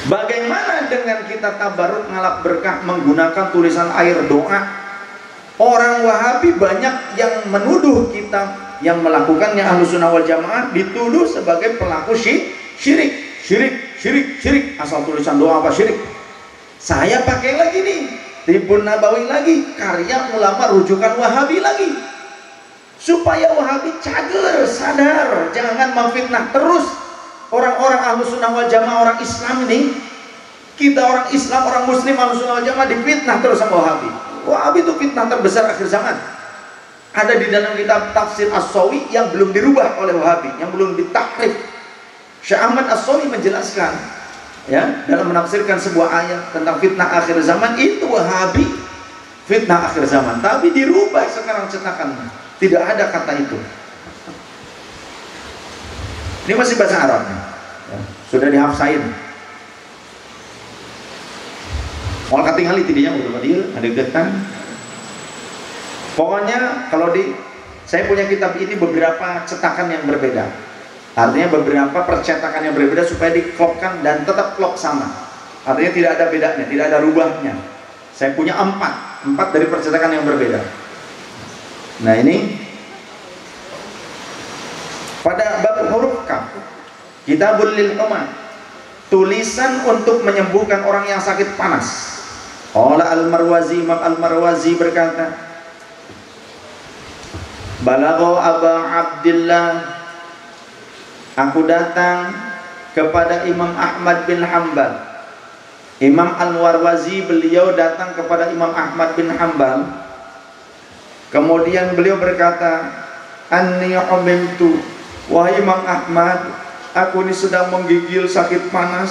Bagaimana dengan kita tabaruk ngalap berkah menggunakan tulisan air doa? Orang Wahabi banyak yang menuduh kita yang melakukannya Ahlus Sunnah wal Jamaah dituduh sebagai pelaku syirik. Asal tulisan doa apa syirik? Saya pakai lagi nih, Tibbun Nabawi lagi, karya ulama rujukan Wahabi lagi, supaya Wahabi cager, sadar, jangan memfitnah terus orang-orang Ahlus Sunnah wal Jamaah, orang Islam ini. Kita orang Islam, orang Muslim Ahlus Sunnah wal Jamaah difitnah terus sama Wahabi. Wahabi itu fitnah terbesar akhir zaman. Ada di dalam kitab Tafsir As-Sawi yang belum dirubah oleh Wahabi, yang belum ditahrif. Syekh Ahmad As-Sawi menjelaskan, ya, dalam menafsirkan sebuah ayat tentang fitnah akhir zaman, itu Wahabi fitnah akhir zaman, tapi dirubah sekarang cetakannya, tidak ada kata itu. Ini masih bahasa Arabnya, ya, sudah dihafsain. Mau ketinggalan tidinya udah dia ada getan. Pokoknya kalau saya punya kitab ini beberapa cetakan yang berbeda. Artinya beberapa percetakan yang berbeda supaya diklopkan dan tetap klop sama. Artinya tidak ada bedanya, tidak ada rubahnya. Saya punya empat dari percetakan yang berbeda. Nah ini pada bab huruf kaf, Kitabul lil Huma, tulisan untuk menyembuhkan orang yang sakit panas. Qala Al-Marwazi, Imam Al-Marwazi berkata, Balagho Aba Abdillah, aku datang kepada Imam Ahmad bin Hanbal. Imam Al-Marwazi beliau datang kepada Imam Ahmad bin Hanbal. Kemudian beliau berkata, Anni umimtu, wahai Imam Ahmad, aku ini sedang menggigil sakit panas.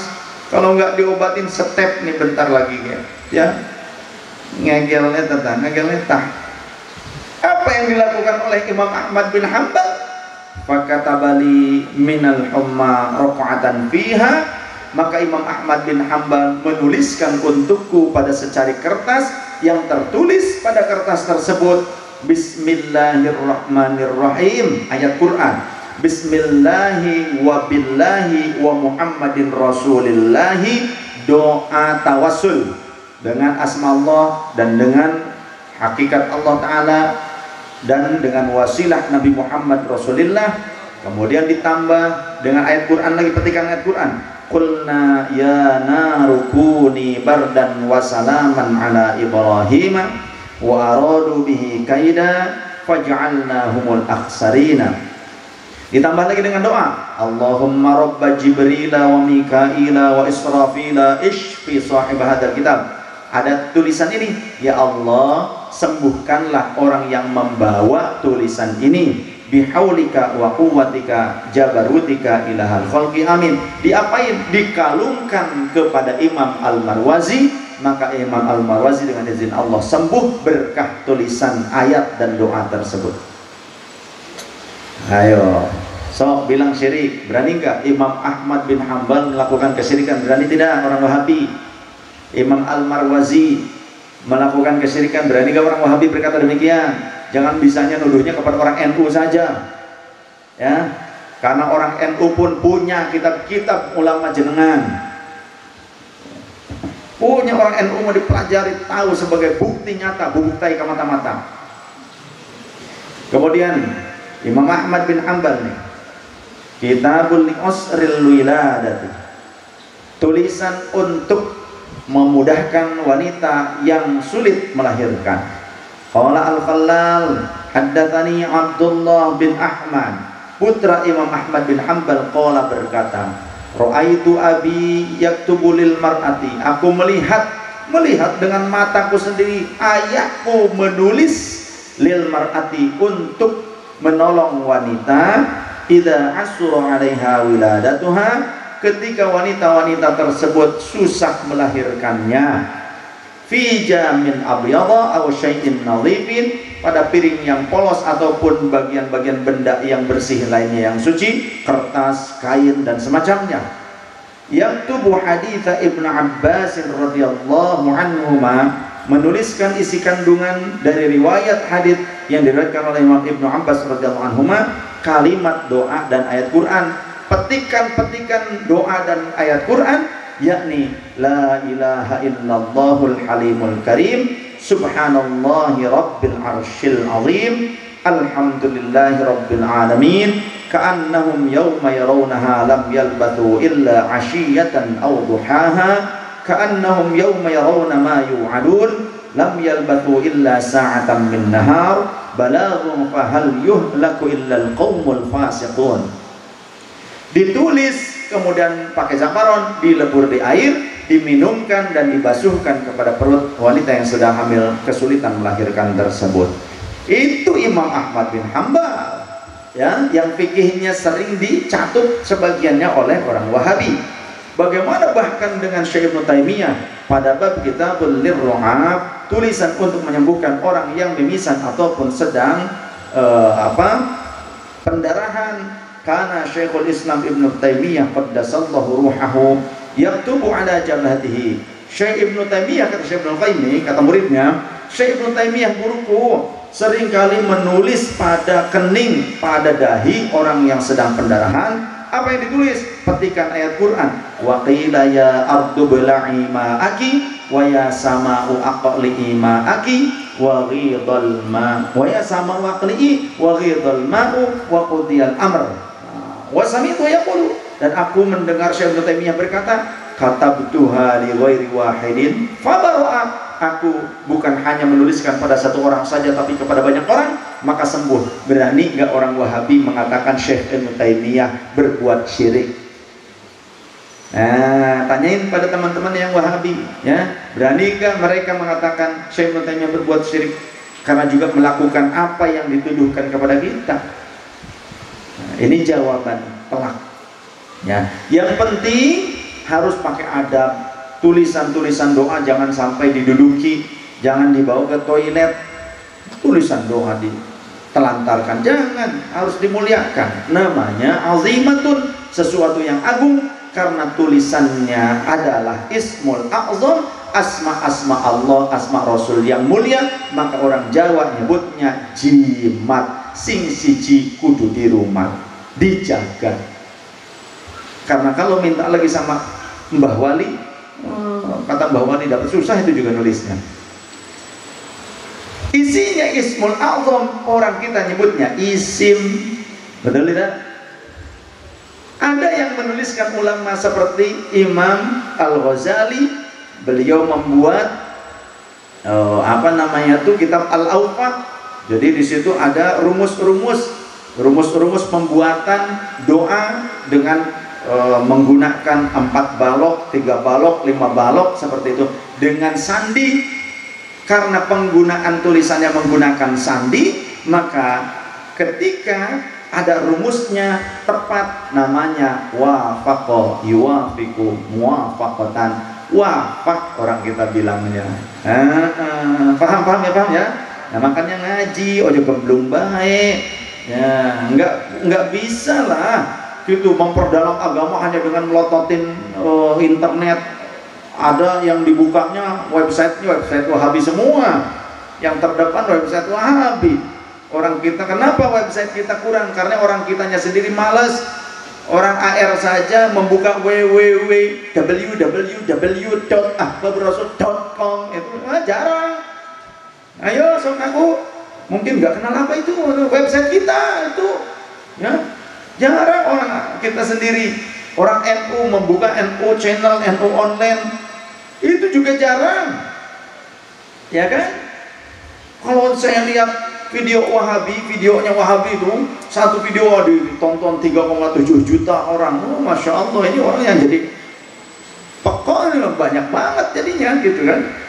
Kalau nggak diobatin step nih bentar lagi ya. Ngegelnya tah. Apa yang dilakukan oleh Imam Ahmad bin Hanbal? Fakatabali minal humma raq'atan fiha, maka Imam Ahmad bin Hanbal menuliskan untukku pada secari kertas, yang tertulis pada kertas tersebut Bismillahirrahmanirrahim, ayat Quran. Bismillahi wa billahi wa Muhammadin Rasulillahi, doa tawassul dengan asma Allah dan dengan hakikat Allah Ta'ala dan dengan wasilah Nabi Muhammad Rasulullah. Kemudian ditambah dengan ayat Quran lagi, petikan ayat Quran, qulna ya naru kuni bardan wa salaman ala Ibrahim wa aradu bihi kaida faj'alnahumul akhsarina. Ditambah lagi dengan doa, Allahumma rabba Jibrila wa Mikaila wa Israfila ishfi sahib hadzal kitab. Ada tulisan ini, ya Allah, sembuhkanlah orang yang membawa tulisan ini, bihaulika wa quwwatika jabarutika ilahal khalqi, amin. Diapain? Dikalungkan kepada Imam Al-Marwazi, maka Imam Al-Marwazi dengan izin Allah sembuh berkah tulisan ayat dan doa tersebut. Ayo, sok bilang syirik, berani enggak Imam Ahmad bin Hanbal melakukan kesyirikan? Berani tidak orang Wahabi? Imam Al-Marwazi melakukan kesyirikan, berani enggak orang Wahabi berkata demikian? Jangan bisanya nuduhnya kepada orang NU saja, ya, karena orang NU pun punya kitab-kitab ulama jenengan, punya orang NU mau dipelajari, tahu sebagai bukti nyata, bukti kamata-mata. Kemudian Imam Ahmad bin Hanbal nih, Kitabul Usril Wiladati, tulisan untuk memudahkan wanita yang sulit melahirkan. Qala Al-Khallal, haddatsani Abdullah bin Ahmad, putra Imam Ahmad bin Hanbal, qala berkata, ra'aitu abi yaktubu lil mar'ati, aku melihat dengan mataku sendiri ayahku menulis lil mar'ati, untuk menolong wanita, idza asra 'alaiha wiladatuha, ketika wanita-wanita tersebut susah melahirkannya, fi jamin abyadha aw syai'in nadhifin, pada piring yang polos ataupun bagian-bagian benda yang bersih lainnya yang suci, kertas, kain dan semacamnya. Yaktubu haditha Ibnu Abbas radhiyallahu anhuma, menuliskan isi kandungan dari riwayat hadits yang diriwayatkan oleh Imam Ibnu Abbas radhiyallahu anhuma, kalimat doa dan ayat Quran, petikan-petikan doa dan ayat Quran yakni la ilaha illallahul halimul karim, subhanallahi rabbil arsyil azim, alhamdulillahi rabbil alamin, ka'annahum yawma yarawnaha lam yalbathu illa 'ashiyatan aw duhaha, ka'annahum yawma yarawna ma yu'adun lam yalbathu illa sa'atan min nahar balaghun fahal yuhlaku illa al-qaumul fasiqun. Ditulis, kemudian pakai za'faron, dilebur di air, diminumkan dan dibasuhkan kepada perut wanita yang sedang hamil kesulitan melahirkan tersebut. Itu Imam Ahmad bin Hanbal, ya, yang fikihnya sering dicatut sebagiannya oleh orang Wahabi. Bagaimana bahkan dengan Syekh Ibnu Taimiyah pada bab Kitabul Lirru'ab, tulisan untuk menyembuhkan orang yang mimisan ataupun sedang pendarahan. Karena Syekhul Islam Ibnu Taimiyah qaddasallahu ruhahu yaktubu ala jabhatihi. Syekh Ibnu Taimiyah, kata Syekh Ibnu Qayyim, kata muridnya, Syekh Ibnu Taimiyah guruku seringkali menulis pada kening, pada dahi orang yang sedang pendarahan. Apa yang ditulis? Petikan ayat Quran. Wa qila ya ardu bla'i ma'aki wa ya sama'u aqli'i ma'aki wa ghidal ma wa ya sama'u aqli'i wa ghidal ma'u wa qudiyal amr. Wa sami'tu yaqulu, dan aku mendengar Syekh Ibnu Taimiyah berkata, katabtuha li ghairi wahidin fabara'a, aku bukan hanya menuliskan pada satu orang saja tapi kepada banyak orang, maka sembuh. Berani enggak orang Wahabi mengatakan Syekh Ibnu Taimiyah berbuat syirik? Nah, tanyain pada teman-teman yang Wahabi, ya, berani enggak mereka mengatakan Syekh Ibnu Taimiyah berbuat syirik karena juga melakukan apa yang dituduhkan kepada kita? Nah, ini jawaban telak, ya. Yang penting harus pakai adab. Tulisan-tulisan doa jangan sampai diduduki, jangan dibawa ke toilet. Tulisan doa ditelantarkan, jangan, harus dimuliakan. Namanya azimatun, sesuatu yang agung, karena tulisannya adalah ismul a'zam, asma-asma Allah, asma Rasul yang mulia. Maka orang Jawa nyebutnya jimat, sing siji kudu di rumah, dijaga. Karena kalau minta lagi sama Mbah Wali, kata Mbah Wali dapat susah itu juga nulisnya. Isinya ismul a'zam, orang kita nyebutnya isim. Betul tidak? Ada yang menuliskan ulama seperti Imam Al-Ghazali, beliau membuat kitab Al-Awqat. Jadi di situ ada rumus-rumus pembuatan doa dengan menggunakan 4 balok, 3 balok, 5 balok, seperti itu, dengan sandi. Karena penggunaan tulisannya menggunakan sandi, maka ketika ada rumusnya tepat, namanya wafaqo yuwafiqu muwafaqatan, wafaq orang kita bilangnya. Paham ya. Nah, makanya ngaji ojo gemblung baik, ya, enggak bisa lah gitu memperdalam agama hanya dengan melototin internet. Ada yang dibukanya website Wahabi semua, yang terdepan website Wahabi. Orang kita, kenapa website kita kurang? Karena orang kitanya sendiri males. Orang AR saja membuka www.ahbabrasul.com itu jarang. Ayo sok aku, mungkin nggak kenal apa itu website kita itu, ya. Jarang orang kita sendiri. Orang NU membuka NU channel, NU online, itu juga jarang, ya kan? Kalau saya lihat video Wahabi, videonya Wahabi itu satu video ditonton 3,7 juta orang. Oh, Masya Allah, ini orang yang jadi pokoknya banyak banget jadinya gitu kan.